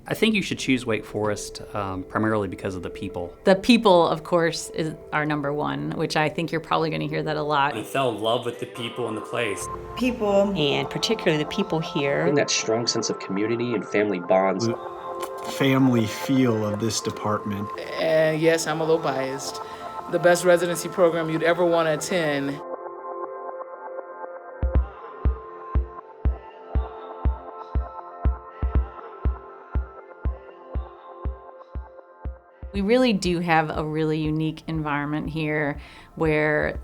I think you should choose Wake Forest primarily because of the people. The people, of course, is our number one, which I think you're probably going to hear that a lot. I fell in love with the people in the place. People. And particularly the people here. That strong sense of community and family bonds. The family feel of this department. And yes, I'm a little biased. The best residency program you'd ever want to attend. We really do have a really unique environment here where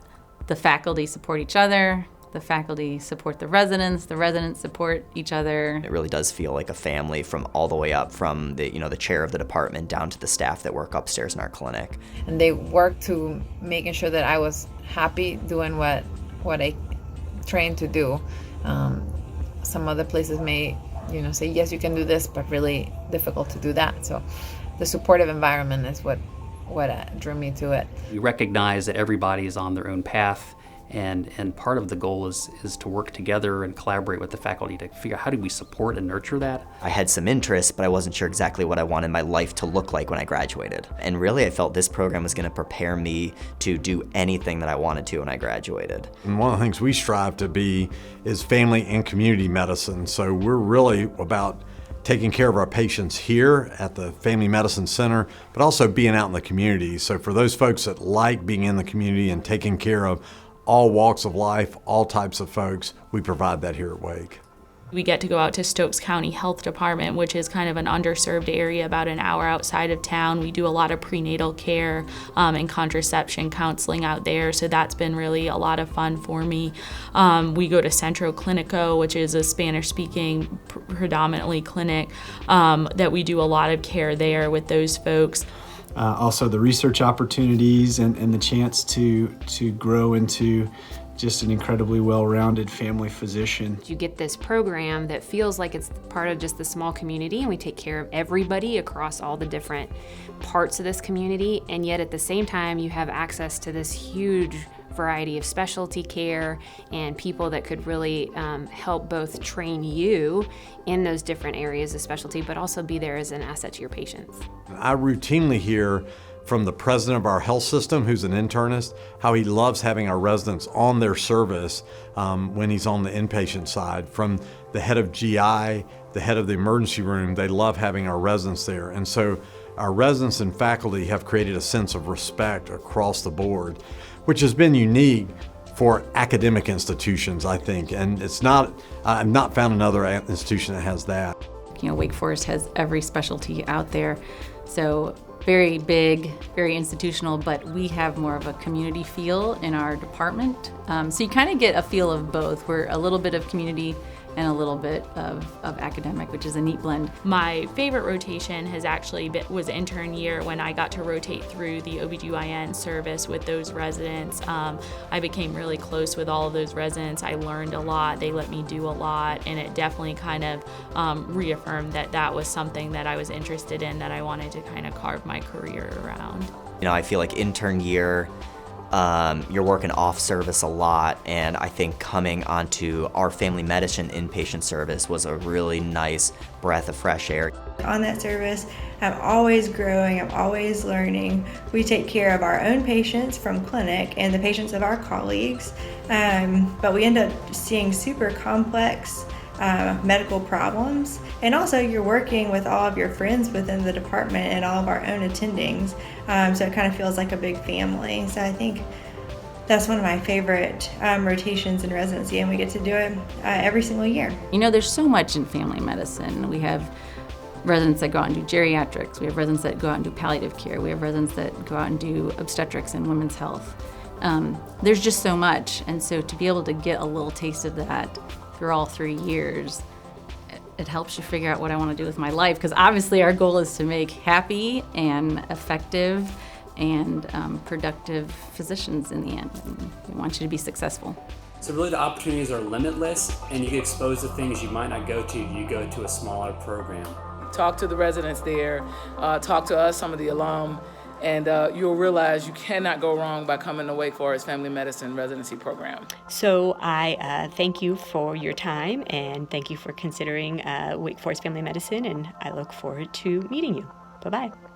the faculty support each other, the faculty support the residents support each other. It really does feel like a family from all the way up from the chair of the department down to the staff that work upstairs in our clinic. And they worked to making sure that I was happy doing what I trained to do. Some other places may, say, yes, you can do this, but really difficult to do that. So the supportive environment is what drew me to it. We recognize that everybody is on their own path, and part of the goal is to work together and collaborate with the faculty to figure out how do we support and nurture that. I had some interests, but I wasn't sure exactly what I wanted my life to look like when I graduated. And really, I felt this program was going to prepare me to do anything that I wanted to when I graduated. And one of the things we strive to be is family and community medicine. So we're really about taking care of our patients here at the Family Medicine Center, but also being out in the community. So for those folks that like being in the community and taking care of all walks of life, all types of folks, we provide that here at Wake. We get to go out to Stokes County Health Department, which is kind of an underserved area about an hour outside of town. We do a lot of prenatal care and contraception counseling out there, so that's been really a lot of fun for me. We go to Centro Clinico, which is a Spanish-speaking predominantly clinic that we do a lot of care there with those folks. Also the research opportunities and the chance to grow into just an incredibly well-rounded family physician. You get this program that feels like it's part of just the small community, and we take care of everybody across all the different parts of this community, and yet at the same time you have access to this huge variety of specialty care and people that could really help both train you in those different areas of specialty, but also be there as an asset to your patients. I routinely hear from the president of our health system, who's an internist, how he loves having our residents on their service when he's on the inpatient side. From the head of GI, the head of the emergency room, they love having our residents there. And so our residents and faculty have created a sense of respect across the board, which has been unique for academic institutions, I think. And I've not found another institution that has that. Wake Forest has every specialty out there. So very big, very institutional, but we have more of a community feel in our department. So you kind of get a feel of both. We're a little bit of community and a little bit of academic, which is a neat blend. My favorite rotation was intern year when I got to rotate through the OBGYN service with those residents. I became really close with all of those residents. I learned a lot, they let me do a lot, and it definitely kind of reaffirmed that was something that I was interested in, that I wanted to kind of carve my career around. I feel like intern year, you're working off service a lot, and I think coming onto our family medicine inpatient service was a really nice breath of fresh air. On that service, I'm always growing, I'm always learning. We take care of our own patients from clinic and the patients of our colleagues, but we end up seeing super complex medical problems. And also you're working with all of your friends within the department and all of our own attendings. So it kind of feels like a big family. So I think that's one of my favorite rotations in residency, and we get to do it every single year. There's so much in family medicine. We have residents that go out and do geriatrics. We have residents that go out and do palliative care. We have residents that go out and do obstetrics and women's health. There's just so much. And so to be able to get a little taste of that through all 3 years, it helps you figure out what I want to do with my life, because obviously our goal is to make happy and effective and productive physicians in the end. And we want you to be successful. So really the opportunities are limitless, and you get exposed to things you might not go to if you go to a smaller program. Talk to the residents there, talk to us, some of the alum. and you'll realize you cannot go wrong by coming to Wake Forest Family Medicine Residency Program. So I thank you for your time, and thank you for considering Wake Forest Family Medicine, and I look forward to meeting you. Bye-bye.